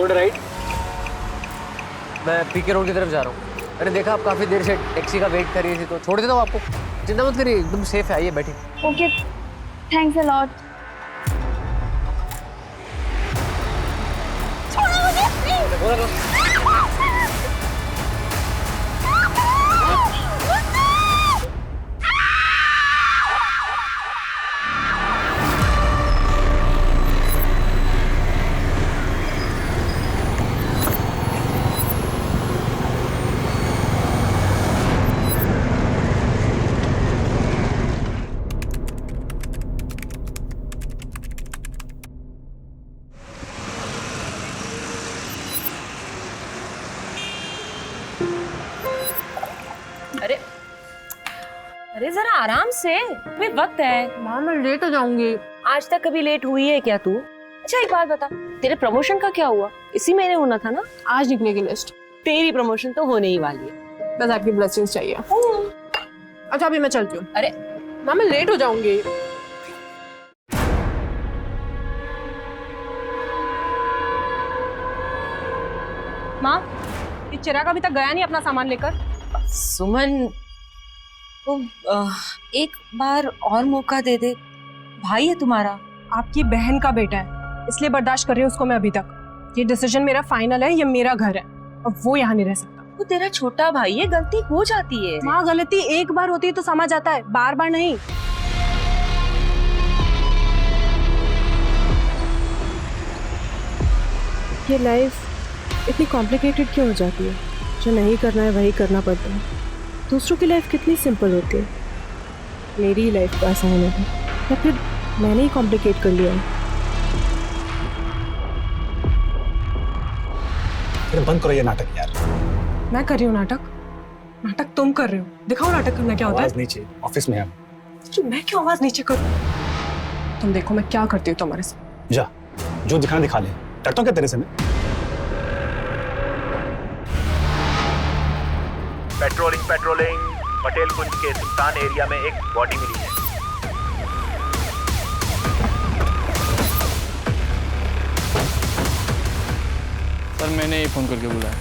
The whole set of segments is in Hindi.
Road right. मैं पीके रोड की तरफ जा रहा हूँ। मैंने देखा आप काफी देर से टैक्सी का वेट कर रही थी, तो छोड़ देता हूँ आपको। चिंता मत करिए, एकदम सेफ है। आइए बैठिए। Okay, thanks a lot. अरे अरे जरा आराम से, अभी वक्त है। माँ मैं लेट हो जाऊंगी। आज तक कभी लेट हुई है क्या तू? अच्छा एक बात बता, तेरे प्रमोशन का क्या हुआ? इसी महीने होना था ना? आज निकलेगी लिस्ट। तेरी प्रमोशन तो होने ही वाली है। बस आपकी ब्लेसिंग्स चाहिए। अच्छा अभी मैं चलती हूँ। अरे माँ मैं लेट हो जाऊंगी। माँ ये चिराग अभी तक गया नहीं अपना सामान लेकर। सुमन, तो एक बार और मौका दे दे। भाई है तुम्हारा। आपकी बहन का बेटा है, इसलिए बर्दाश्त कर रही हूँ उसको मैं अभी तक। ये डिसीजन मेरा फाइनल है, ये मेरा घर है और वो यहाँ नहीं रह सकता। वो तेरा छोटा भाई है, गलती हो जाती है। माँ गलती एक बार होती है तो समझ आता है, बार बार नहीं। ये लाइफ इतनी कॉम्प्लिकेटेड क्यों हो जाती है? जो नहीं करना है वही करना पड़ता है। दूसरों की लाइफ कितनी सिंपल होती है। मेरी लाइफ का आसान है या फिर मैंने ही कॉम्प्लिकेट कर लिया है? फिर बंद करो ये नाटक यार। मैं कर रही हूँ नाटक? नाटक तुम कर रहे हो। दिखाओ नाटक करना क्या होता है। आवाज नीचे, ऑफिस में है। मैं क्यों आवाज नीचे करूँ? तुम देखो मैं क्या करती हूँ तुम्हारे साथ। जा, जो दिखाना दिखा ले। डरता हूँ क्या तेरे से मैं? पेट्रोलिंग पटेल कुंज के सुल्तान एरिया में एक बॉडी मिली है। सर मैंने ही फोन करके बुलाया।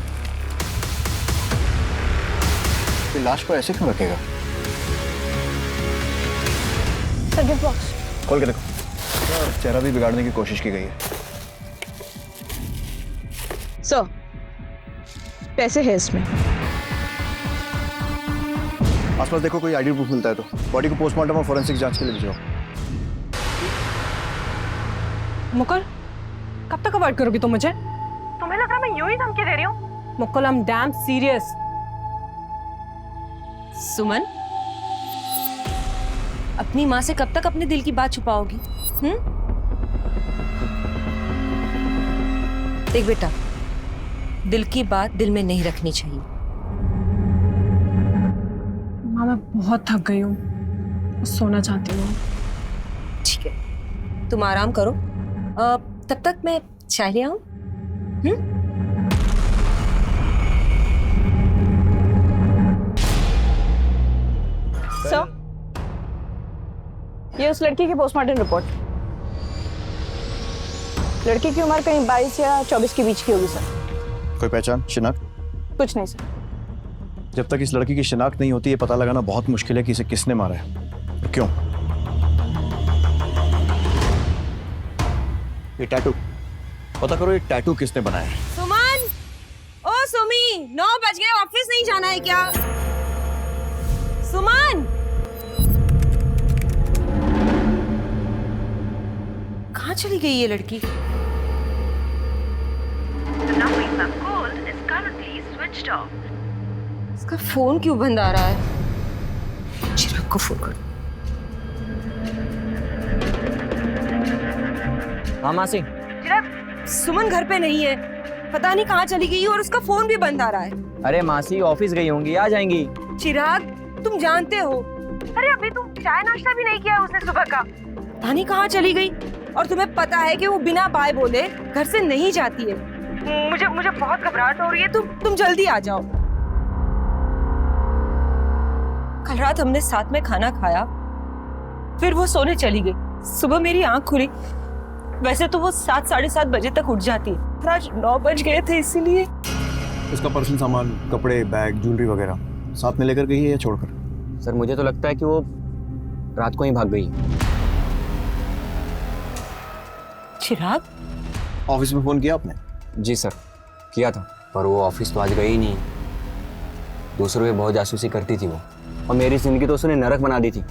तो लाश को ऐसे क्यों रखेगा? सर गिफ्ट बॉक्स खोल के देखो। चेहरा भी बिगाड़ने की कोशिश की गई है। सर पैसे है इसमें। आसपास देखो कोई आईडी प्रूफ मिलता है तो बॉडी को पोस्टमार्टम और फोरेंसिक जांच के लिए भिजवाओ। मुकुल कब तक अवॉइड करोगी तुम मुझे? तुम्हें लग रहा मैं यूं ही धमकी दे रही हूँ? Mukul I am damn serious. Suman, अपनी माँ से कब तक अपने दिल की बात छुपाओगी? देख बेटा, दिल की बात दिल में नहीं रखनी चाहिए। माँ मैं बहुत थक गई हूँ, सोना चाहती हूँ। ठीक है, तुम आराम करो। तब तक मैं चाय ले आऊं? सर ये उस लड़की की पोस्टमार्टम रिपोर्ट। लड़की की उम्र कहीं 22 या 24 के बीच की होगी सर। कोई पहचान, शिनाख्त? कुछ नहीं सर। जब तक इस लड़की की शिनाख्त नहीं होती, ये पता लगाना बहुत मुश्किल है कि इसे किसने मारा है और क्यों। ये टैटू पता करो, ये टैटू किसने बनाया है। सुमन, ओ सुमी, 9 बज गए, ऑफिस नहीं जाना है क्या? सुमन, कहाँ चली गई ये लड़की? इसका फोन क्यों बंद आ रहा है? चिराग को फोन कर। हाँ मासी। सुमन घर पे नहीं है, पता नहीं कहाँ चली गई और उसका फोन भी बंद आ रहा है। अरे मासी ऑफिस गई होंगी, आ जाएंगी। चिराग तुम जानते हो, अरे अभी तुम चाय नाश्ता भी नहीं किया उसने सुबह का। पता नहीं कहाँ चली गई और तुम्हें पता है कि वो बिना बाय बोले घर से नहीं जाती है। मुझे बहुत घबराहट हो रही है, तुम जल्दी आ जाओ। कल रात हमने साथ में खाना खाया, फिर वो सोने चली गई। सुबह मेरी आंख खुली, वैसे तो वो 7 साढ़े 7 बजे तक उठ जाती है, सर आज 9 बज गए थे इसीलिए। उसका पर्सनल सामान, कपड़े, बैग, ज्वेलरी वगैरह साथ में लेकर गई है या छोड़कर? सर मुझे तो लगता है कि वो रात को ही भाग गई। चिराग, ऑफिस में फोन किया आपने? जी सर, किया था, पर वो ऑफिस तो आज गई ही नहीं। दूसरों पे बहुत जासूसी करती थी वो, और मेरी जिंदगी तो उसने नरक बना दी थी।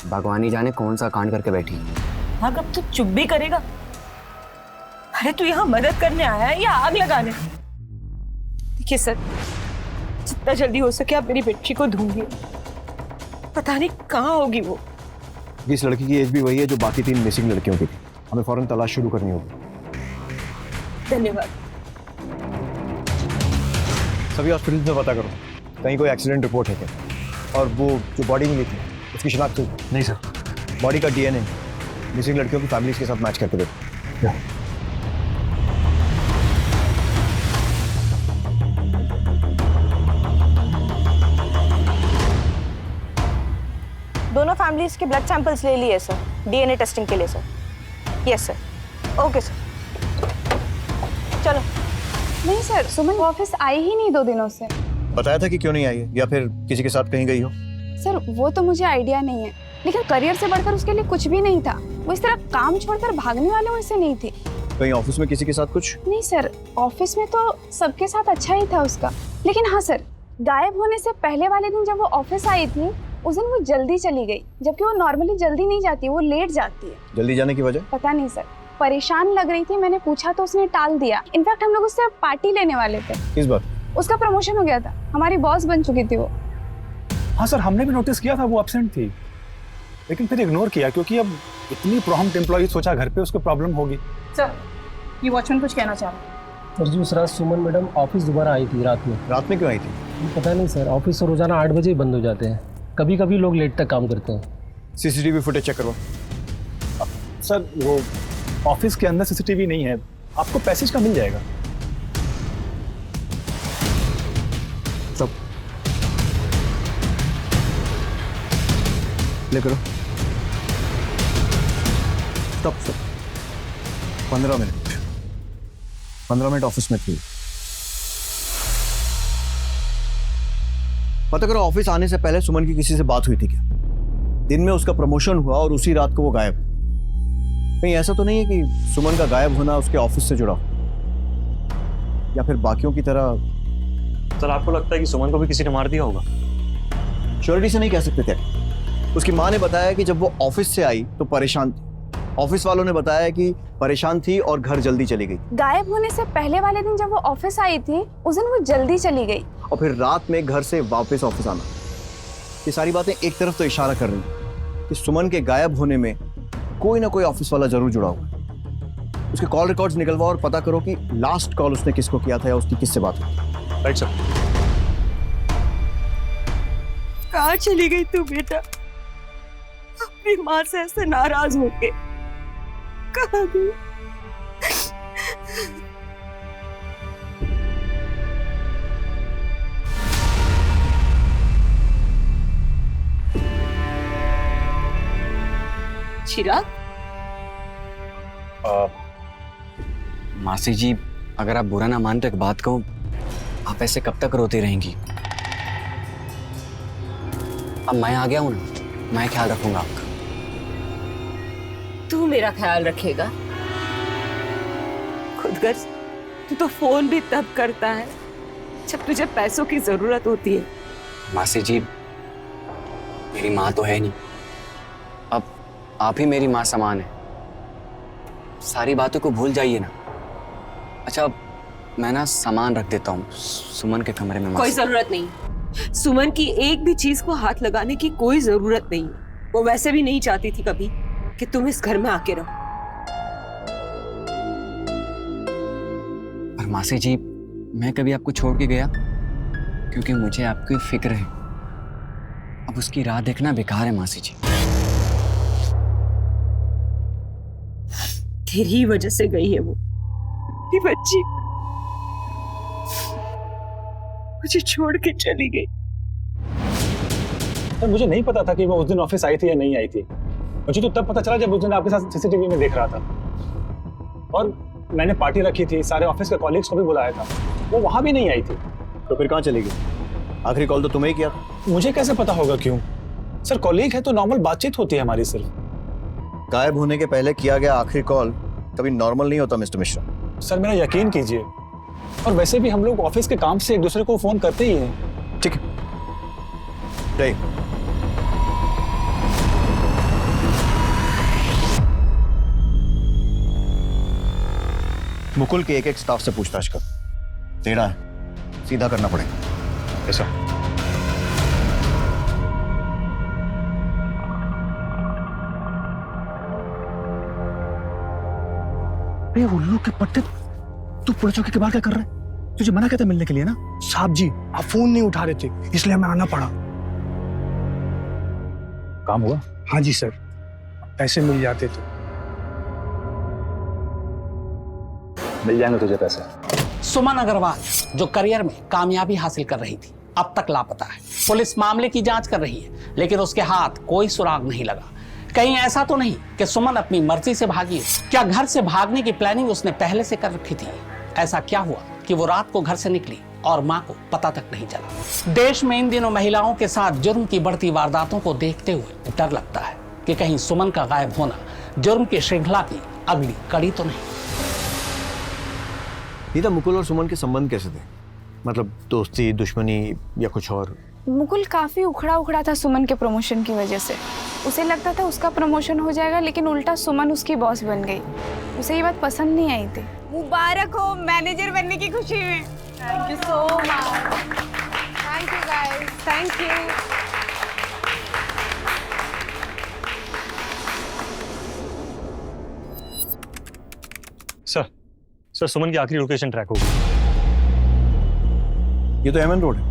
भगवान ही जाने कौन सा कांड करके बैठी। हाँ, अब तू चुप भी करेगा? अरे तू यहाँ मदद करने आया है या आग लगाने? देखिए सर, जितना जल्दी हो सके आप मेरी बेटी को ढूंढिए। पता नहीं कहाँ होगी वो। इस लड़की की एज भी वही है जो बाकी 3 मिसिंग लड़कियों की थी। हमें फौरन तलाश शुरू करनी होगी। धन्यवाद। सभी हॉस्पिटल में पता करो, कहीं कोई एक्सीडेंट रिपोर्ट है क्या? और वो जो बॉडी मिली थी उसकी शिनाख्त हुई? नहीं सर। बॉडी का डीएनए मिसिंग लड़कियों की फैमिलीज के साथ मैच करके देखो। दोनों फैमिलीज के ब्लड सैंपल्स ले लिए सर, डीएनए टेस्टिंग के लिए sir. Yes sir. Okay sir, चलो। नहीं सर, सुमन ऑफिस आई ही नहीं 2 दिनों से। बताया था कि क्यों नहीं आई है, या फिर किसी के साथ कहीं गई हो? सर वो तो मुझे आइडिया नहीं है, लेकिन करियर से बढ़कर उसके लिए कुछ भी नहीं था। वो इस तरह काम छोड़कर भागने वाले में से नहीं थी। कहीं ऑफिस में किसी के साथ कुछ? नहीं सर, ऑफिस में तो सबके साथ अच्छा ही था उसका। लेकिन हाँ सर, गायब होने से पहले वाले दिन जब वो ऑफिस आई थी, उस दिन वो जल्दी चली गई, जबकि वो नॉर्मली जल्दी नहीं जाती, वो लेट जाती है। जल्दी जाने की वजह? पता नहीं सर, परेशान लग रही थी। मैंने पूछा तो उसने टाल दिया। इनफैक्ट हम लोग उससे पार्टी लेने वाले थे। किस बात? उसका प्रमोशन हो गया था, हमारी बॉस बन चुकी थी वो। हाँ सर, हमने भी नोटिस किया था वो एब्सेंट थी, लेकिन फिर इग्नोर किया क्योंकि अब इतनी प्रॉम्प्ट एम्प्लॉय, सोचा घर पे उसको प्रॉब्लम होगी। सर, ये वॉचमैन कुछ कहना चाह रहा है। और दूसरा, सुमन मैडम ऑफिस दोबारा आई थी रात में। रात में क्यों आई थी? पता नहीं सर, ऑफिस तो रोजाना 8 बजे ही बंद हो जाते हैं। कभी कभी लोग लेट तक काम करते हैं। सीसीटीवी फुटेज चेक करवा। सर वो ऑफिस के अंदर सीसीटीवी नहीं है, आपको पैसेज का मिल जाएगा। सब ले करो। तब 15 मिनट ऑफिस में थी। पता करो ऑफिस आने से पहले सुमन की किसी से बात हुई थी क्या? दिन में उसका प्रमोशन हुआ और उसी रात को वो गायब। कहीं ऐसा तो नहीं है कि सुमन का गायब होना उसके ऑफिस से जुड़ा हो, या फिर बाकियों की तरह? सर आपको लगता है कि सुमन को भी किसी ने मार दिया होगा? श्योरिटी से नहीं कह सकते थे। उसकी माँ ने बताया कि जब वो ऑफिस से आई तो परेशान थी। ऑफिस वालों ने बताया कि परेशान थी और घर जल्दी चली गई। गायब होने से पहले वाले दिन जब वो ऑफिस आई थी, उस दिन वो जल्दी चली गई। और फिर रात में घर से वापस ऑफिस आना। ये सारी बातें एक तरफ तो इशारा कर रही हैं कि सुमन के गायब होने में कोई ना कोई ऑफिस वाला जरूर जुड़ा हुआ। उसके कॉल रिकॉर्ड्स निकलवाओ और पता करो कि लास्ट कॉल उसने किसको किया था या उसकी किससे बात हुई। Right sir. कहाँ चली गई तू बेटा? अपनी माँ से ऐसे नाराज होके कहाँ गई? चिराग, मासी जी, अगर आप बुरा ना मानते, एक बात कहूं, आप ऐसे कब तक रोती रहेंगी? अब मैं आ गया हूं ना, मैं ख्याल रखूंगा आपका। तू मेरा ख्याल रखेगा? खुदगर्ज, तू तो फोन भी तब करता है जब तुझे पैसों की जरूरत होती है। मासी जी, मेरी माँ तो है नहीं, अब आप ही मेरी माँ समान है। सारी बातों को भूल जाइए ना। अच्छा, मैं ना सामान रख देता हूँ सुमन के कमरे में। कोई जरूरत नहीं, सुमन की एक भी चीज को हाथ लगाने की कोई जरूरत नहीं। वो वैसे भी नहीं चाहती थी कभी कि तुम इस घर में आके रहो। पर मासी जी, मैं कभी आपको छोड़ के गया? क्योंकि मुझे आपकी फिक्र है। अब उसकी राह देखना बेकार है मासी जी। तेरी वजह से गई है वो, ये बच्ची मुझे छोड़ के चली गई। सर मुझे नहीं पता था कि वो उस दिन ऑफिस आई थी या नहीं आई थी। मुझे तो तब पता चला जब उस दिन आपके साथ सीसीटीवी में देख रहा था। और मैंने पार्टी रखी थी, सारे ऑफिस के कॉलीग्स को भी बुलाया था, वो वहां भी नहीं आई थी। तो फिर कहाँ चली गई? आखिरी कॉल तो तुम्हें ही किया था। मुझे कैसे पता होगा क्यों? सर कॉलीग है तो नॉर्मल बातचीत होती है हमारी सिर्फ। गायब होने के पहले किया गया आखिरी कॉल कभी नॉर्मल नहीं होता मिस्टर मिश्रा। सर मेरा यकीन कीजिए, और वैसे भी हम लोग ऑफिस के काम से एक दूसरे को फोन करते ही हैं। ठीक है, जय। मुकुल के एक स्टाफ से पूछताछ कर, तेरा है, सीधा करना पड़ेगा। ऐसा उल्लू के पट्टे, तू पुलिस चौकी के बाहर क्या कर रहा है? तुझे मना कहता मिलने के लिए ना? साहब जी आप फोन नहीं उठा रहे थे, इसलिए हमें आना पड़ा। काम हुआ? हाँ जी सर, पैसे मिल जाते तो। मिल जाएंगे तुझे पैसे। सुमन अग्रवाल जो करियर में कामयाबी हासिल कर रही थी, अब तक लापता है। पुलिस मामले की जांच कर रही है, लेकिन उसके हाथ कोई सुराग नहीं लगा। कहीं ऐसा तो नहीं कि सुमन अपनी मर्जी से भागी? क्या घर से भागने की प्लानिंग उसने पहले से कर रखी थी? ऐसा क्या हुआ कि वो रात को घर से निकली और मां को पता तक नहीं चला? देश में इन दिनों महिलाओं के साथ जुर्म की बढ़ती वारदातों को देखते हुए डर लगता है कि कहीं सुमन का गायब होना जुर्म की श्रृंखला की अगली कड़ी तो नहीं। नीता, मुकुल और सुमन के संबंध कैसे थे? मतलब दोस्ती, दुश्मनी या कुछ और? मुकुल काफी उखड़ा था सुमन के प्रमोशन की वजह से। उसे लगता था उसका प्रमोशन हो जाएगा, लेकिन उल्टा सुमन उसकी बॉस बन गई। उसे ये बात पसंद नहीं आई थी। मुबारक हो मैनेजर बनने की खुशी में। Thank you so much. Thank you guys, thank you. Sir Suman की आखिरी लोकेशन ट्रैक हो गई। ये तो एमएन रोड है,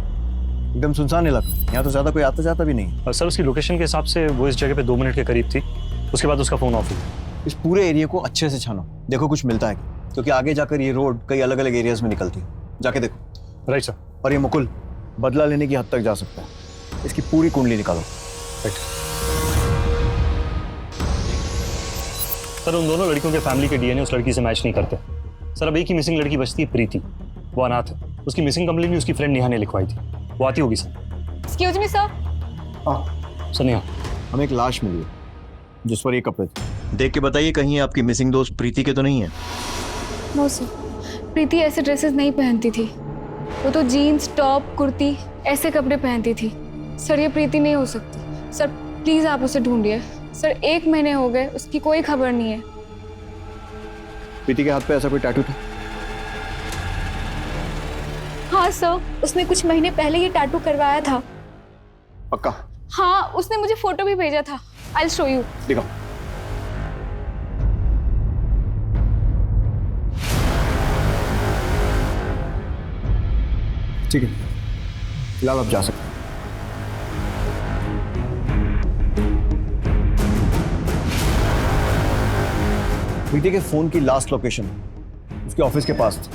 एकदम सुनसान इलाका, यहाँ तो ज्यादा कोई आता जाता भी नहीं। और सर उसकी लोकेशन के हिसाब से वो इस जगह पे 2 मिनट के करीब थी, उसके बाद उसका फोन ऑफ हुआ। इस पूरे एरिया को अच्छे से छानो, देखो कुछ मिलता है, क्योंकि आगे जाकर ये रोड कई अलग अलग एरियाज में निकलती है। जाके देखो। Right sir. और ये मुकुल बदला लेने की हद तक जा सकता है, इसकी पूरी कुंडली निकालो। राइट सर, उन दोनों लड़कियों के फैमिली के डीएनए उस लड़की से मैच नहीं करते। सर अब एक ही मिसिंग लड़की बचती है, प्रीति। वो अनाथ है, उसकी मिसिंग कंप्लेंट भी उसकी फ्रेंड नेहा ने लिखवाई थी। वो आती होगी सर। Excuse me sir. हाँ सर नेहा, हमें एक लाश मिली है जिस पर ये कपड़े थे, देख के बताइए कहीं आपकी मिसिंग दोस्त प्रीति के तो नहीं है? नो सर, प्रीति ऐसे ड्रेसेस नहीं पहनती थी। वो तो जीन्स, टॉप, कुर्ती ऐसे कपड़े पहनती थी। सर ये प्रीति नहीं हो सकती। सर प्लीज आप उसे ढूंढिए। सर 1 महीने हो गए, उसकी कोई खबर नहीं है। प्रीति के हाथ पे ऐसा कोई टैटू था? हाँ सर, उसने कुछ महीने पहले ये टैटू करवाया था। पक्का? हाँ, उसने मुझे फोटो भी भेजा था। I will show you. दिखाओ। ठीक है, फिलहाल आप जा सकते हैं। प्रीति के फोन की लास्ट लोकेशन उसके ऑफिस के पास थी,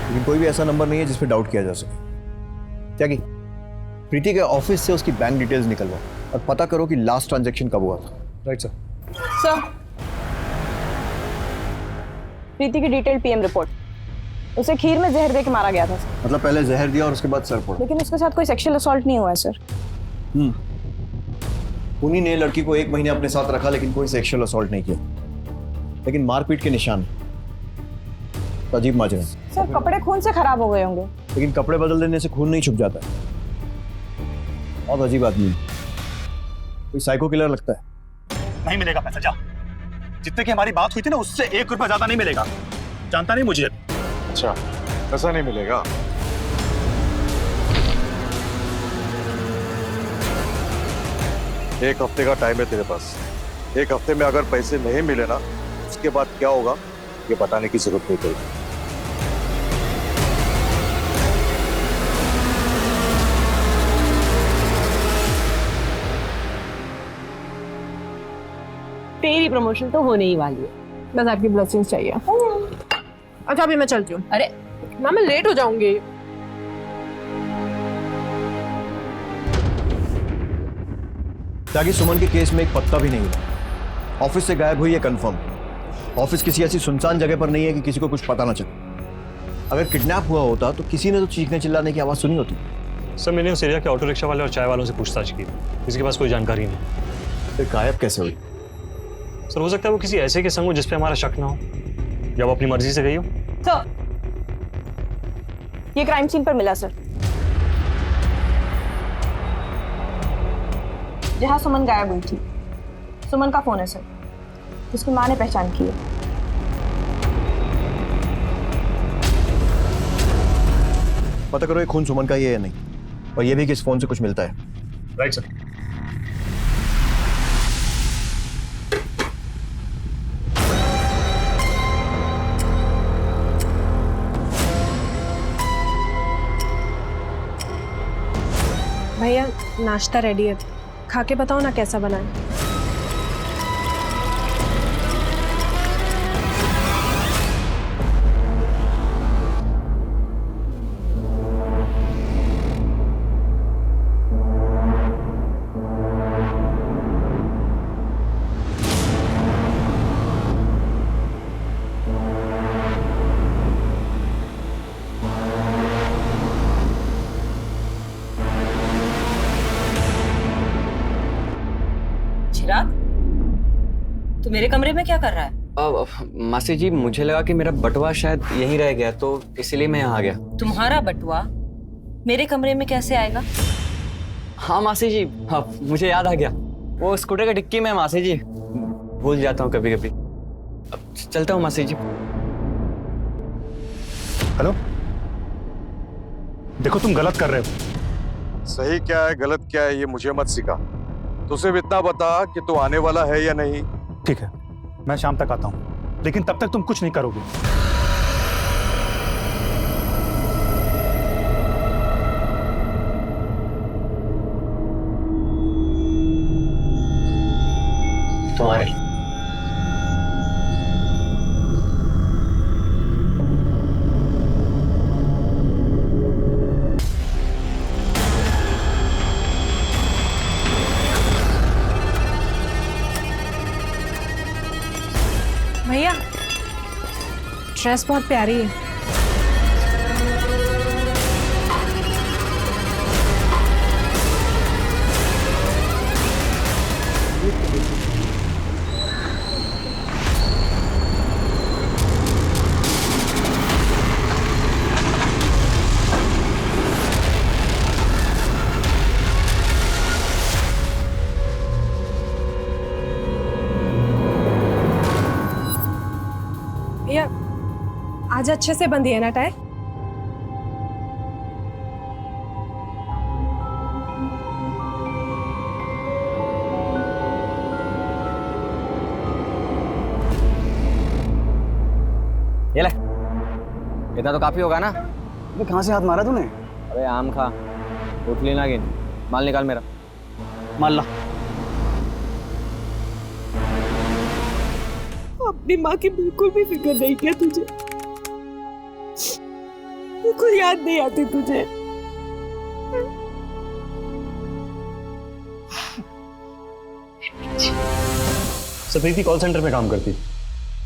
लेकिन कोई भी ऐसा नंबर नहीं है जिस पे डाउट किया जा सके। क्या की प्रीति के ऑफिस से उसकी बैंक डिटेल्स निकलवाओ और पता करो कि लास्ट ट्रांजैक्शन कब हुआ था। Right sir. सर प्रीति की डिटेल पीएम रिपोर्ट। उसे खीर में जहर देके मारा गया था सर। मतलब पहले जहर दिया और उसके बाद सर फोड़ा? लेकिन उसके साथ कोई सेक्सुअल असॉल्ट नहीं हुआ है सर। उन्हीं ने लड़की को 1 महीने अपने साथ रखा, लेकिन कोई सेक्सुअल असॉल्ट नहीं किया, लेकिन मारपीट के निशान। तो अजीब माजरा। सर कपड़े खून से खराब हो गए होंगे। लेकिन कपड़े बदल देने से खून नहीं छुप जाता है। बहुत अजीब आदमी, कोई साइको किलर लगता है। नहीं मिलेगा पैसा, जा। जितने की हमारी बात हुई थी ना, उससे 1 रुपया ज्यादा नहीं मिलेगा। जानता नहीं मुझे। अच्छा, पैसा नहीं मिलेगा? एक हफ्ते का टाइम है तेरे पास। 1 हफ्ते में अगर पैसे नहीं मिले ना, उसके बाद क्या होगा ये बताने की जरूरत नहीं पड़ेगी। तेरी प्रमोशन तो होने ही वाली है, बस आपकी ब्लेसिंग्स चाहिए। अच्छा अभी मैं चलती हूँ। अरे ना मैं लेट हो जाऊंगी। ताकि सुमन के केस में एक पत्ता भी नहीं हुआ, ऑफिस से गायब हुई है कंफर्म। ऑफिस किसी ऐसी सुनसान जगह पर नहीं है कि किसी को कुछ पता ना चले। अगर किडनैप हुआ होता तो किसी ने तो चीखने चिल्लाने की आवाज सुनी होती। सर मैंने उस एरिया के ऑटो रिक्शा वाले और चाय वालों से पूछताछ की, किसी के पास कोई जानकारी नहीं। फिर गायब कैसे हुई? सर हो सकता है वो किसी ऐसे के संग हो जिस पे हमारा शक ना हो, या वो अपनी मर्जी से गई हो। सर ये क्राइम सीन पर मिला सर, जहां सुमन गायब हुई थी। सुमन का फोन है सर, जिसकी मां ने पहचान की है। पता करो ये खून सुमन का ही है या नहीं, और ये भी कि इस फोन से कुछ मिलता है। Right sir. भैया नाश्ता रेडी है, खा के बताओ ना कैसा बना है। चिराग, तू मेरे कमरे में क्या कर रहा है? मासी जी मुझे लगा कि मेरा बटुआ शायद यहीं रह गया, तो इसलिए मैं यहाँ आ गया। तुम्हारा बटुआ मेरे कमरे में कैसे आएगा? हाँ मासी जी, हाँ मुझे याद आ गया, वो स्कूटर का डिक्की में मासी जी, भूल जाता हूँ कभी कभी। अब चलता हूँ मासी जी। हेलो, देखो तुम गलत कर रहे हो। सही क्या है गलत क्या है ये मुझे मत सिखा, तू सिर्फ इतना बता कि तू आने वाला है या नहीं। ठीक है, मैं शाम तक आता हूँ, लेकिन तब तक तुम कुछ नहीं करोगे। तुम्हारे भैया ड्रेस बहुत प्यारी है। भैया आज अच्छे से बंधी है ना टाई? ये ले, इतना तो काफी होगा ना। अबे कहाँ से हाथ मारा तूने? अरे आम खा, उठ लेना गिन, माल निकाल मेरा। माल ला। अपनी माँ की बिल्कुल भी फिक्र नहीं किया तुझे, बिल्कुल याद नहीं आती तुझे। प्रीति कॉल सेंटर में काम करती,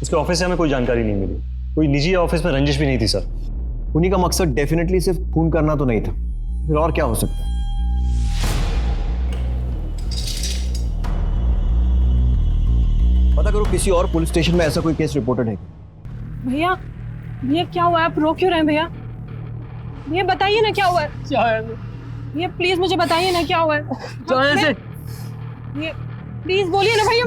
उसके ऑफिस से हमें कोई जानकारी नहीं मिली। कोई निजी ऑफिस में रंजिश भी नहीं थी सर। उन्हीं का मकसद डेफिनेटली सिर्फ खून करना तो नहीं था, फिर और क्या हो सकता है? पता करो किसी और पुलिस स्टेशन में ऐसा कोई केस रिपोर्टेड है। भैया ये क्या हुआ? आप रो क्यों रहे हैं भैया? भैया बताइए ना क्या हुआ है? भैया प्लीज मुझे बताइए ना क्या हुआ है? भैया प्लीज बोलिए ना भैया।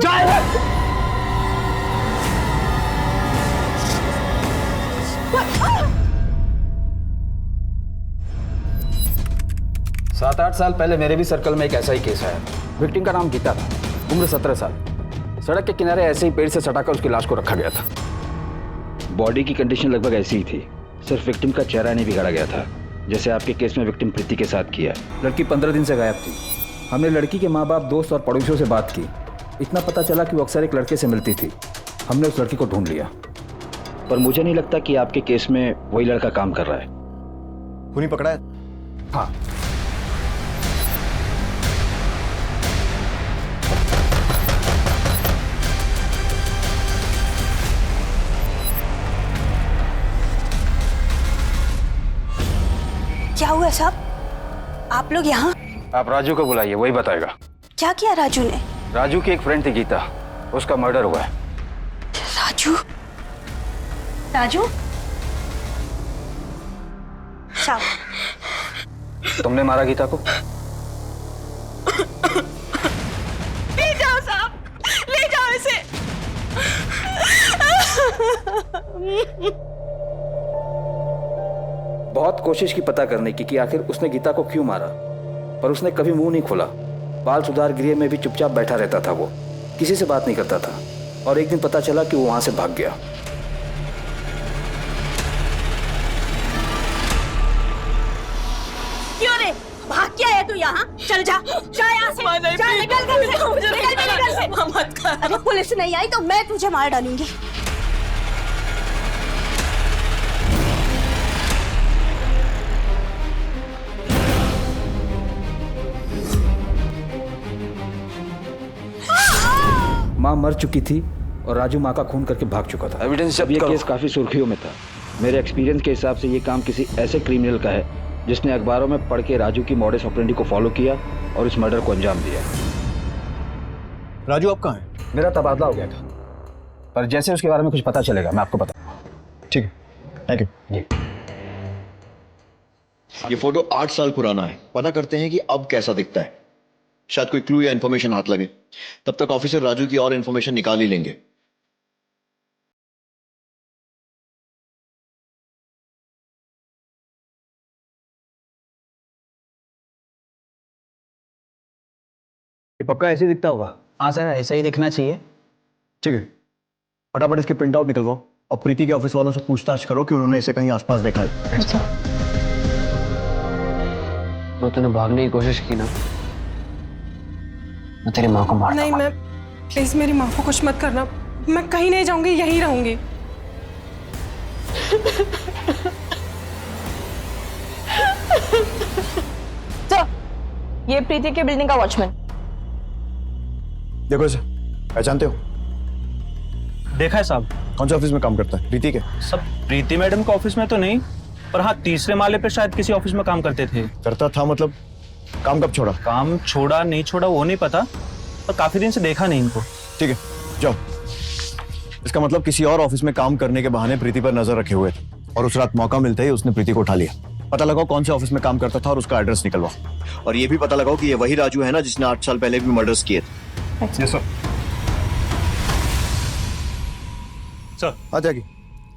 7-8 साल पहले मेरे भी सर्कल में एक ऐसा ही केस आया। विक्टिम का नाम गीता था, उम्र 17 साल। सड़क के किनारे ऐसे ही पेड़ से सटाकर उसकी लाश को रखा गया था। बॉडी की कंडीशन लगभग ऐसी ही थी, सिर्फ विक्टिम का चेहरा नहीं बिगाड़ा गया था, जैसे आपके केस में विक्टिम प्रीति के साथ किया। लड़की 15 दिन से गायब थी। हमने लड़की के माँ बाप, दोस्त और पड़ोसियों से बात की। इतना पता चला कि वो अक्सर एक लड़के से मिलती थी। हमने उस लड़की को ढूंढ लिया। पर मुझे नहीं लगता कि आपके केस में वही लड़का काम कर रहा है। खूनी पकड़ा है? हाँ। हुआ साहब? आप लोग यहाँ? आप राजू को बुलाइए, वही बताएगा। क्या किया राजू ने? राजू की एक फ्रेंड थी गीता, उसका मर्डर हुआ है। राजू? राजू? साहब, तुमने मारा गीता को? ले जाओ साहब, ले जाओ इसे। बहुत कोशिश की पता करने की कि आखिर उसने गीता को क्यों मारा, पर उसने कभी मुंह नहीं खोला। बाल सुधार गृह में भी चुपचाप बैठा रहता था, वो किसी से बात नहीं करता था। और एक दिन पता चला कि वो वहां से भाग गया। क्यों रे? भाग क्या है तू यहाँ? चल जा, जा यहाँ से, जा, निकल घर से, निकल मेरे घर से। मत कर। अगर पुलिस नहीं आई तो मैं तुझे मार डालूंगी। माँ मर चुकी थी और राजू माँ का खून करके भाग चुका था। एविडेंस जब ये केस काफी सुर्खियों में था। मेरे एक्सपीरियंस के हिसाब से ये काम किसी ऐसे क्रिमिनल का है जिसने अखबारों में पढ़ के राजू की मॉडस ऑपरेंडी को फॉलो किया और इस मर्डर को अंजाम दिया। राजू आप कहाँ हैं? मेरा तबादला हो गया था, पर जैसे उसके बारे में कुछ पता चलेगा मैं आपको बता। ठीक है, थैंक यू। ये फोटो 8 साल पुराना है। पता करते हैं कि अब कैसा दिखता है। शायद कोई क्लू या इंफॉर्मेशन हाथ लगे। तब तक ऑफिसर राजू की और इंफॉर्मेशन निकाल ही लेंगे। ये पक्का ऐसे ही दिखता होगा? हाँ सर, ऐसा ही दिखना चाहिए। ठीक है, फटाफट इसके प्रिंट आउट निकलवाओ और प्रीति के ऑफिस वालों से पूछताछ करो कि उन्होंने इसे कहीं आसपास देखा है। अच्छा। तो तूने भागने की कोशिश की ना, मैं तेरी माँ को मार नहीं, मैं प्लीज मेरी माँ को कुछ मत करना। मैं कहीं नहीं जाऊंगी, यहीं रहूंगी। तो ये प्रीति के बिल्डिंग का वॉचमैन। देखो इसे, पहचानते हो? देखा है साहब। कौन से ऑफिस में काम करता है? प्रीति के? सब प्रीति मैडम के ऑफिस में तो नहीं, पर हाँ तीसरे माले पे शायद किसी ऑफिस में काम करते थे। करता था मतलब? काम कब छोड़ा? काम छोड़ा नहीं छोड़ा वो नहीं पता, पर काफी दिन से देखा नहीं इनको। ठीक है, जाओ। इसका मतलब किसी और ऑफिस में काम करने के बहाने प्रीति पर नजर रखे हुए थे और उस रात मौका मिलते ही उसने प्रीति को उठा लिया। पता लगाओ कौन से ऑफिस में काम करता था और उसका एड्रेस निकलवाओ। और ये भी पता लगाओ कि ये वही राजू है ना जिसने 8 साल पहले भी मर्डर्स किए थे। Yes sir. सर हाँ त्यागी,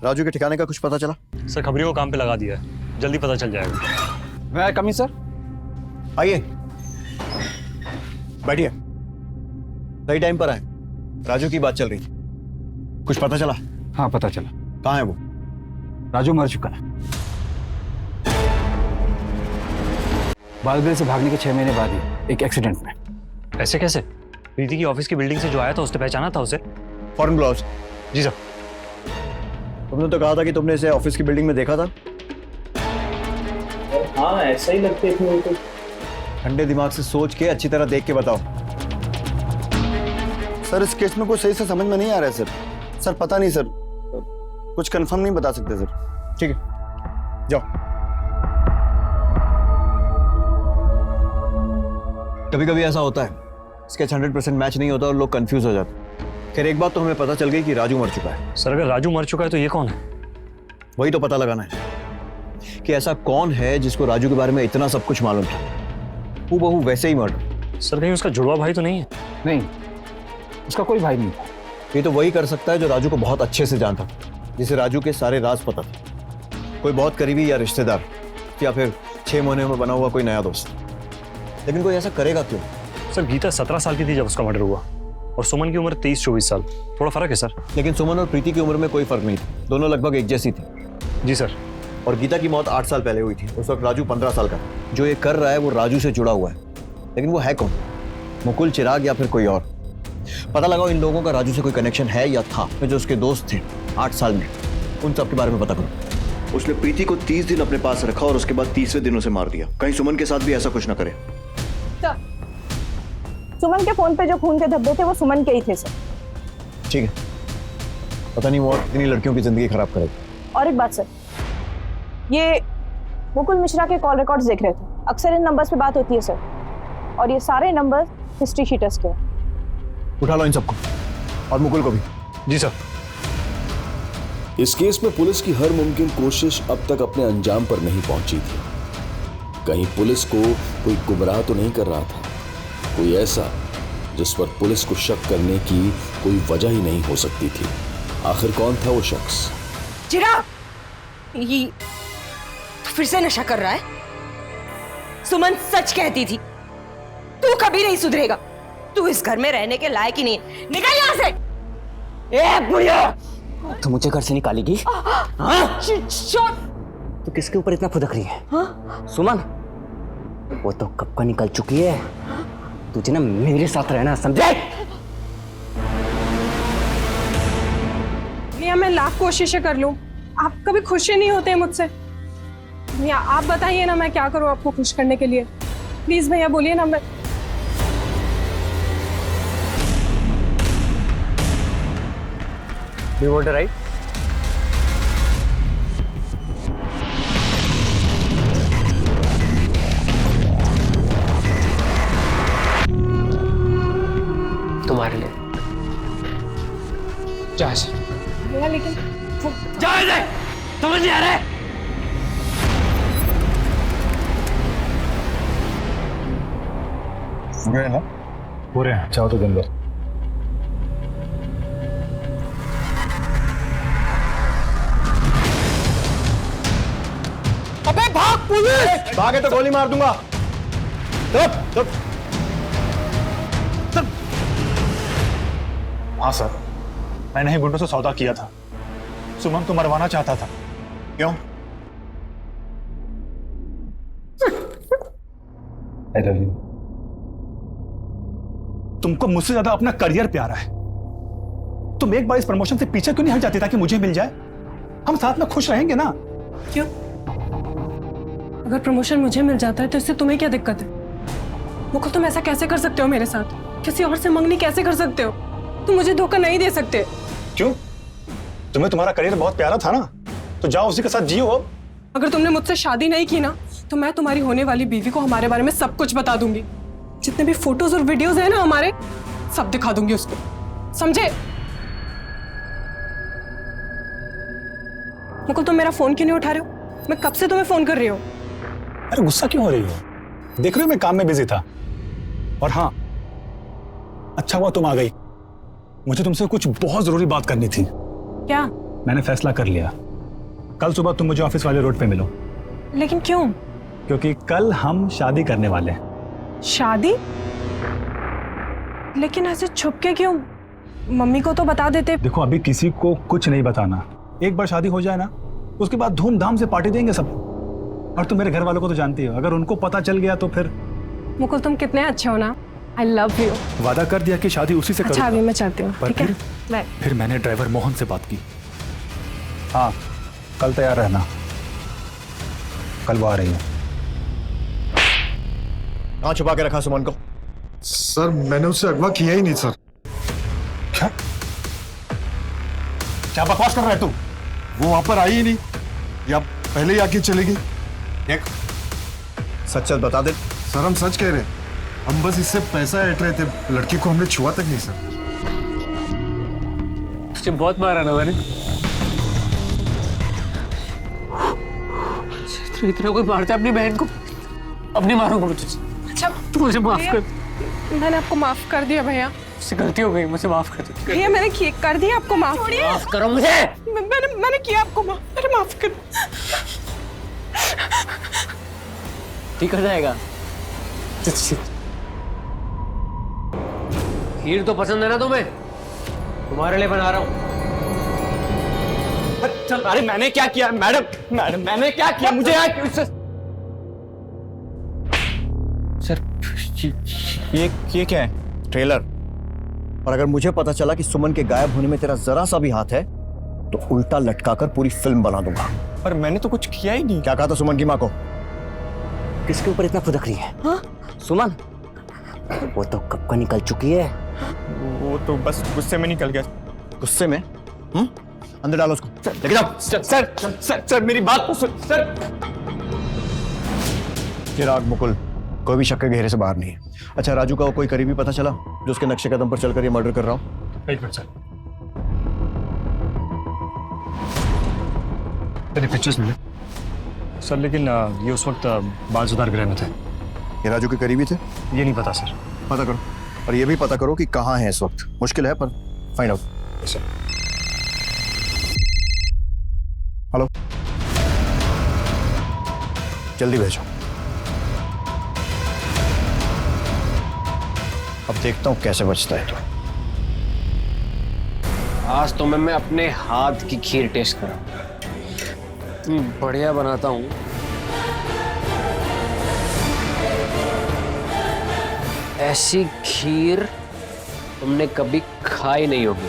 राजू के ठिकाने का कुछ पता चला? सर खबरियों को काम पे लगा दिया है, जल्दी पता चल जाएगा। मैं कमी सर। आइए, बैठिए। सही टाइम पर आए। राजू की बात चल रही थी, कुछ पता चला? हाँ पता चला। कहाँ है वो? राजू मर चुका है। बालगृह से भागने के 6 महीने बाद ही एक एक्सीडेंट में। ऐसे कैसे? प्रीति की ऑफिस की बिल्डिंग से जो आया था उसने पहचाना था उसे? Foreign blouse. जी सर। तुमने तो कहा था कि तुमने इसे ऑफिस की बिल्डिंग में देखा था। हाँ ऐसा ही लगते थे। तो ठंडे दिमाग से सोच के अच्छी तरह देख के बताओ। सर इस केस में कुछ सही से समझ में नहीं आ रहा है सर। सर पता नहीं सर, कुछ कंफर्म नहीं बता सकते सर। ठीक है, जाओ। कभी कभी ऐसा होता है, स्केच 100% मैच नहीं होता और लोग कंफ्यूज हो जाते। खैर एक बात तो हमें पता चल गई कि राजू मर चुका है। सर अगर राजू मर चुका है तो ये कौन है? वही तो पता लगाना है कि ऐसा कौन है जिसको राजू के बारे में इतना सब कुछ मालूम था। हूबहू वैसे ही मर्डर। सर कहीं उसका जुड़वा भाई तो नहीं है? नहीं, उसका कोई भाई नहीं था। ये तो वही कर सकता है जो राजू को बहुत अच्छे से जानता था, जिसे राजू के सारे राज पता था। कोई बहुत करीबी या रिश्तेदार, या फिर 6 महीने में बना हुआ कोई नया दोस्त। लेकिन कोई ऐसा करेगा क्यों? सर गीता 17 साल की थी जब उसका मर्डर हुआ और सुमन की उम्र 23-24 साल। थोड़ा फर्क है सर। लेकिन सुमन और प्रीति की उम्र में कोई फर्क नहीं था, दोनों लगभग एक जैसी थी। जी सर। और गीता की मौत 8 साल पहले हुई थी। उस वक्त राजू 15 साल का था। जो ये कर रहा है वो राजू से जुड़ा हुआ है, लेकिन वो है कौन? मुकुल, चिराग या फिर कोई और? पता लगाओ इन लोगों का राजू से कोई कनेक्शन है या था। जो उसके दोस्त थे 8 साल में, उन सब के बारे में पता करो। उसने प्रीति को 30 दिन अपने पास रखा और उसके बाद 30वें दिन उसे मार दिया। कहीं सुमन के साथ भी ऐसा कुछ ना करे। सुमन के फोन पे जो खून के धब्बे थे वो सुमन के ही थे सर। ठीक है, पता नहीं वो कितनी लड़कियों की जिंदगी खराब करेगी। और एक बात सर, ये मुकुल मिश्रा के कॉल रिकॉर्ड्स देख रहे थे। अक्सर इन नंबर्स पे बात होती है सर, और ये सारे नंबर हिस्ट्री शीटर्स के हैं। उठा लो इन सबको और मुकुल को भी। जी सर। इस केस में पुलिस की हर मुमकिन कोशिश अब तक अपने अंजाम पर नहीं पहुंची थी। कहीं पुलिस को कोई गुमराह तो नहीं कर रहा था, कोई ऐसा जिस पर पुलिस को शक करने की कोई वजह ही नहीं हो सकती थी। आखिर कौन था वो शख्स? चिराग, ये तो फिर से नशा कर रहा है। सुमन सच कहती थी, तू कभी नहीं सुधरेगा। तू इस घर में रहने के लायक ही नहीं। निकल यहाँ से। ए बुढ़िया, तो मुझे घर से निकालेगी? तो किसके ऊपर इतना फुदक रही है? सुमन, वो तो कब का निकल चुकी है। तुझे ना मेरे साथ रहना, समझे? भैया मैं लाख कोशिशें कर लूं, आप कभी खुश ही नहीं होते मुझसे। भैया आप बताइए ना मैं क्या करूं आपको खुश करने के लिए। प्लीज भैया बोलिए ना। मैं You want to write? तुम्हारे लिए। जा से। भैया लेकिन जा इधर, समझ नहीं आ रहा है? पूरे ना? पूरे हैं, चाहो तो दिन भर। अबे भाग पुलिस! भागे तो गोली मार दूंगा। हाँ सर, मैंने ही गुंडों से सौदा किया था। सुमन को मरवाना चाहता था। क्यों? I love you। तुमको मुझसे ज्यादा अपना करियर प्यारा है। तुम एक बार इस प्रमोशन से पीछे क्यों नहीं हट जाती ताकि मुझे मिल जाए? हम साथ में खुश रहेंगे ना। क्यों? अगर प्रमोशन मुझे मिल जाता है तो इससे तुम्हें क्या दिक्कत है? मुकुल तुम ऐसा कैसे कर सकते हो मेरे साथ? किसी और से मंगनी कैसे कर सकते हो? तुम मुझे धोखा नहीं दे सकते। क्यों? तुम्हें तुम्हारा करियर बहुत प्यारा था ना, तो जाओ उसी के साथ जियो। अब अगर तुमने मुझसे शादी नहीं की ना तो मैं तुम्हारी होने वाली बीवी को हमारे बारे में सब कुछ बता दूंगी। जितने भी फोटोज और वीडियोज है ना हमारे, सब दिखा दूंगी उसको, समझे? मुकुल तुम मेरा फोन क्यों नहीं उठा रहे हो? मैं कब से तुम्हें फोन कर रही हूँ। अरे गुस्सा क्यों हो रही हो? देख रहे हो मैं काम में बिजी था। और हाँ, अच्छा हुआ तुम आ गई। मुझे तुमसे कुछ बहुत जरूरी बात करनी थी। क्या? मैंने फैसला कर लिया, कल सुबह तुम मुझे ऑफिस वाले रोड पे मिलो। लेकिन क्यों? क्योंकि कल हम शादी करने वाले हैं। शादी? लेकिन ऐसे छुप के क्यों? मम्मी को तो बता देते। देखो अभी किसी को कुछ नहीं बताना। एक बार शादी हो जाए ना, उसके बाद धूमधाम से पार्टी देंगे सब। और तुम मेरे घर वालों को तो जानती हो, अगर उनको पता चल गया तो फिर। मुकुल तुम कितने अच्छे हो ना। I love you। वादा कर दिया कि शादी उसी से करूंगा। अच्छा अभी मैं चलती हूँ। पर ठीक है? बाय। फिर मैंने ड्राइवर मोहन से बात की। हाँ, कल तैयार रहना, कल वो आ रही है। कहाँ छुपा के रखा सुमन को? सर मैंने उससे अगवा किया ही नहीं सर। क्या? क्या बकवास कर रहा है तू? वो वहां पर आई ही नहीं, या पहले ही आके चली गई। देख, सच सच बता दे। सर हम सच कह रहे हैं, हम बस इससे पैसा ऐंठ रहे थे, लड़की को हमने छुआ तक नहीं सर। तुझे बहुत मारा ना मैंने। इतना कोई मारता है अपनी बहन को, अब नहीं मारूंगा मैं तुझे। अच्छा तू मुझे माफ कर। मैंने आपको माफ कर दिया भैया। मुझसे गलती हो गई, मुझे माफ कर दो भैया। मैंने कर दिया आपको माफ। माफ करो मुझे। मैंने किया आपको माफ। मैंने माफ कर। ठीक हो जाएगा। खीर तो पसंद है ना तुम्हें? तुम्हारे लिए बना रहा हूँ। चल, अरे मैंने क्या किया मैडम? मैंने क्या किया? मुझे सर ये क्या है? ट्रेलर। और अगर मुझे पता चला कि सुमन के गायब होने में तेरा जरा सा भी हाथ है तो उल्टा लटकाकर पूरी फिल्म बना दूंगा। पर मैंने तो कुछ किया ही नहीं। क्या कहा था सुमन की माँ को? किसके ऊपर इतना फुदक रही है? हाँ? सुमन, वो तो कब का निकल चुकी है। वो तो बस गुस्से में निकल गया। गुस्से में? अंदर डालो उसको, लेके जाओ। सर मेरी बात तो सुन। सर चिराग, मुकुल, कोई भी शक के घेरे से बाहर नहीं है। अच्छा, राजू का वो कोई करीबी पता चला जो उसके नक्शे कदम पर चलकर ये मर्डर कर रहा हो? एक मिनट सर, मेरे पिक्चर्स मिले सर, लेकिन ये उस वक्त बाल सुधार गृह में थे। ये राजू के करीबी थे? ये नहीं पता सर। पता करो, और ये भी पता करो कि कहाँ है इस वक्त। मुश्किल है पर फाइंड आउट। हेलो, जल्दी भेजो। अब देखता हूँ कैसे बचता है। तो आज तो मैं अपने हाथ की खीर टेस्ट करा, बढ़िया बनाता हूँ। ऐसी खीर तुमने कभी खाई नहीं होगी।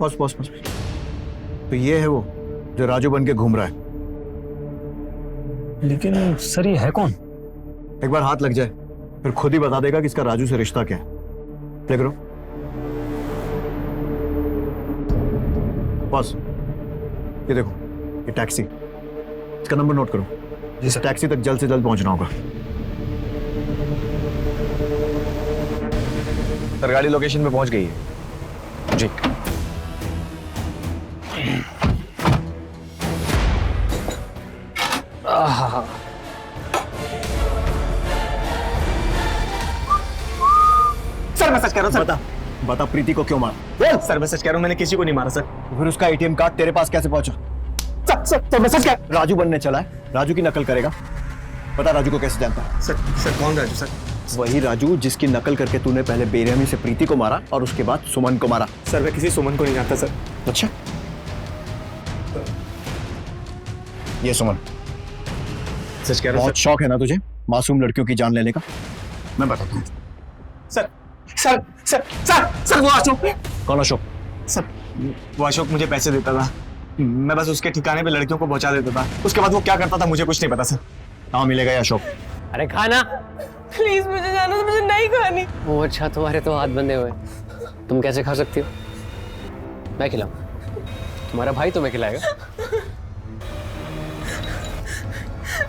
बस बस बस। तो ये है वो जो राजू बन के घूम रहा है। लेकिन सर ये है कौन? एक बार हाथ लग जाए फिर खुद ही बता देगा कि इसका राजू से रिश्ता क्या है। प्ले करो। बस ये देखो, ये टैक्सी, इसका नंबर नोट करो। जिस टैक्सी तक जल्द से जल्द पहुंचना होगा। सर गाड़ी लोकेशन पे पहुंच गई है जी। सर मैं सच कह रहा हूं सर। बता प्रीति को क्यों मारा? बोल। सर मैं सच कह रहा हूं, मैंने किसी को नहीं मारा सर। फिर उसका एटीएम कार्ड तेरे पास कैसे पहुंचा? सर मैं सच कह, राजू बनने चला है, राजू की नकल करेगा। पता राजू को कैसे जानता है? सर कौन राजू? सर वही राजू जिसकी नकल करके तूने पहले बेरहमी से प्रीति को मारा और उसके बाद सुमन को मारा। सर मैं किसी सुमन को नहीं जानता सर। अच्छा, ये सुमन, सच कह रहा हूं, बहुत शौक है ना तुझे मासूम लड़कियों की जान लेने का? मैं बताता हूँ। Sir sir sir sir sir वो अशोक। कौन अशोक? सर वो अशोक मुझे पैसे देता था, मैं बस उसके ठिकाने पे लड़कियों को पहुंचा देता था। उसके बाद वो क्या करता था मुझे कुछ नहीं पता सर। कहाँ मिलेगा ये अशोक? अरे खाना प्लीज, मुझे जाना, तो मुझे नहीं खानी। वो अच्छा, तुम्हारे तो हाथ बंधे हुए, तुम कैसे खा सकती हो? मैं खिलाऊं? तुम्हारा भाई तुम्हें खिलाएगा।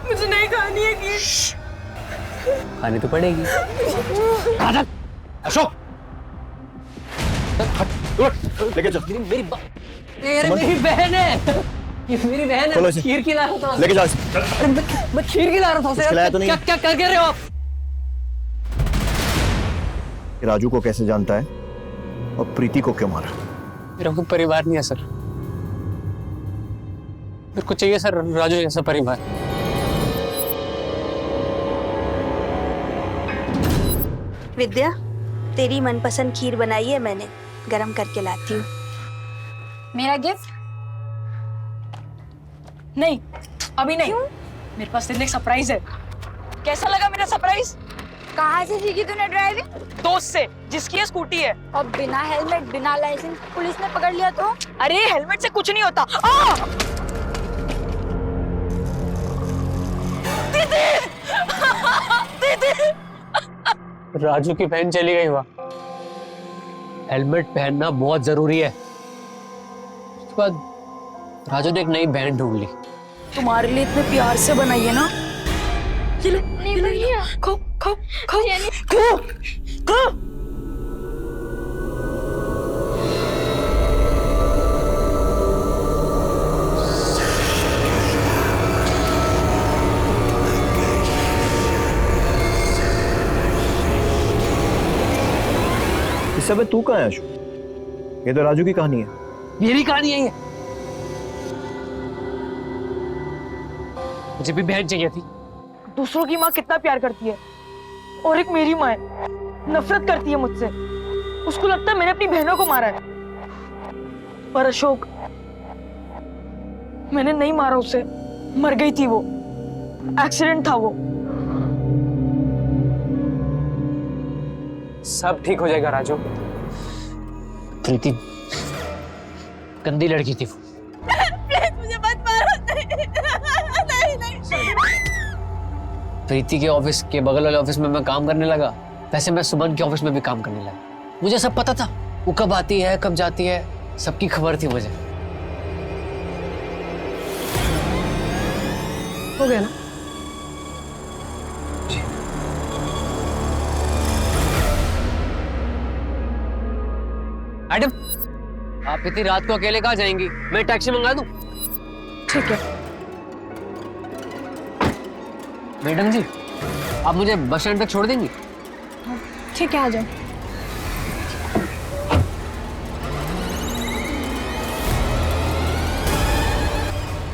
मुझे नहीं खानी है खीर। खानी तो पड़ेगी। अशोक लेके चल। मेरी बहन है, ये मेरी बहन है। खीर खिला रहा था, लेके जाओ। मैं खीर खिला रहा था उसे। खिलाया तो नहीं? क्या कर रहे हो आप? राजू को कैसे जानता है और प्रीति को क्यों मारा? मेरा कोई परिवार नहीं है सर, मेरे को चाहिए सर राजू जैसा परिवार। विद्या, तेरी मनपसंद खीर बनाई है मैंने, गरम करके लाती हूँ। मेरा गिफ्ट? नहीं, अभी नहीं। मेरे पास तेरे लिए एक सरप्राइज है। कैसा लगा मेरा सरप्राइज? कहाँ से सीखी तूने ड्राइविंग? दोस्त से, जिसकी ये स्कूटी है। और बिना हेलमेट, बिना लाइसेंस पुलिस ने पकड़ लिया तो? अरे हेलमेट से कुछ नहीं होता। दीदी! दीदी! राजू की बहन चली गई वहां। हेलमेट पहनना बहुत जरूरी है। उसके बाद राजू ने एक नई बहन ढूंढ ली। तुम्हारे लिए इतने प्यार से बनाई है ना। चलो नहीं भैया, खाओ खाओ खाओ खाओ खाओ। इस समय तू कहाँ है अशोक? ये तो राजू की कहानी है। मेरी कहानी है ये। मुझे भी बहन चाहिए थी। दूसरों की माँ कितना प्यार करती है, और एक मेरी माँ है, नफरत करती है मुझसे। उसको लगता है मैंने अपनी बहनों को मारा है। पर अशोक, मैंने नहीं मारा उसे, मर गई थी वो। एक्सीडेंट था वो। सब ठीक हो जाएगा राजू। प्रीति गंदी लड़की थी वो। प्लीज मुझे मत मारो। नहीं नहीं। प्रीति के ऑफिस के बगल वाले ऑफिस में मैं काम करने लगा, वैसे मैं सुमन के ऑफिस में भी काम करने लगा। मुझे सब पता था, वो कब आती है कब जाती है, सबकी खबर थी मुझे। हो गया ना? मैडम, आप इतनी रात को अकेले कहाँ जाएंगी? मैं टैक्सी मंगा दूं? ठीक है। मैडम जी, आप मुझे बस स्टैंड तक छोड़ देंगी? ठीक है, आ जाओ।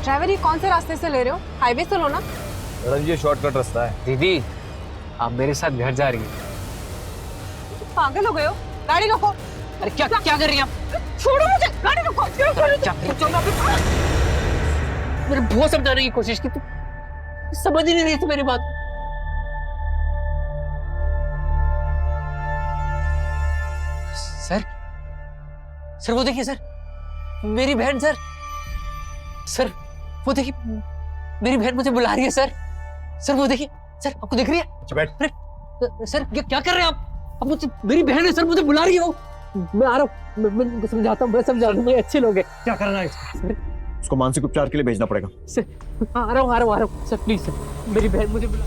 ड्राइवर, ये कौन से रास्ते से ले रहे हो? हाईवे से लो ना। मैडम ये शॉर्टकट रास्ता है। दीदी, आप मेरे साथ घर जा रही हैं। पागल हो गए हो? गाड़ी रोको। अरे क्या क्या कर रही हैं आप? छोड़ो मुझे, गाड़ी रोको। मैंने बहुत समझाने की कोशिश की, तू समझ ही नहीं रही थी मेरी बात। सर वो देखिए सर, मेरी बहन सर वो देखिए, मेरी बहन मुझे बुला रही है सर वो देखिए, सर आपको दिख रही है? सर क्या कर रहे हैं आप मुझे, मेरी बहन है सर, मुझे बुला रही है वो। मैं आ रहा हूँ, मैं उनको समझाता हूँ, मैं समझा दूंगा, ये अच्छे लोग हैं। क्या करना है उसको मानसिक उपचार के लिए भेजना पड़ेगा। सर आ रहा हूँ सर, प्लीज सर, मेरी बहन मुझे बुला